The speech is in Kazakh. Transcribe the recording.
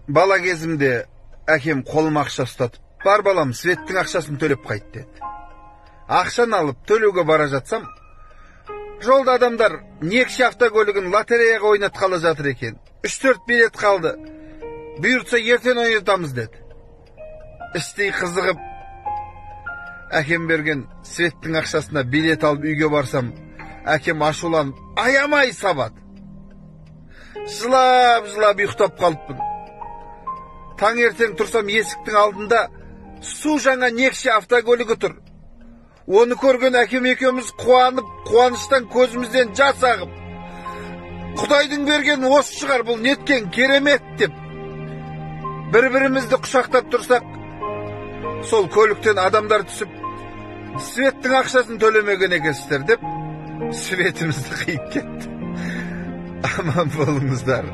Bala кезимде әкем қолыма ақша ұстатып, бар балам, светтің ақшасын төлеп қайт деді. Ақшаны алып төлеуге бара жатсам, жолда адамдар некші автокөлігін лотереяға ойнатқалы жатыр екен. 3-4 билет қалды. Бұйыртса ертең ойнатамыз деді. Іштей қызығып, әкем берген светтің ақшасына билет алып үйге барсам, әкем ашуланып, аямай сабады. Жылап ұйықтап қалыппын. Таңертең тұрсам, есіктің алдында су жаңа некші автокөлігі тұр. Оны көрген әкем екеуміз қуаныштан көзімізден жас ағып, Құдайдың берген осы шығар, бұл неткен керемет деп, бір-бірімізді құшақтап тұрсақ, сол көліктен адамдар түсіп, светтің ақшасын төлемеген екенсіздер деп, светімізді қиып кетті. Аман болыңыздар.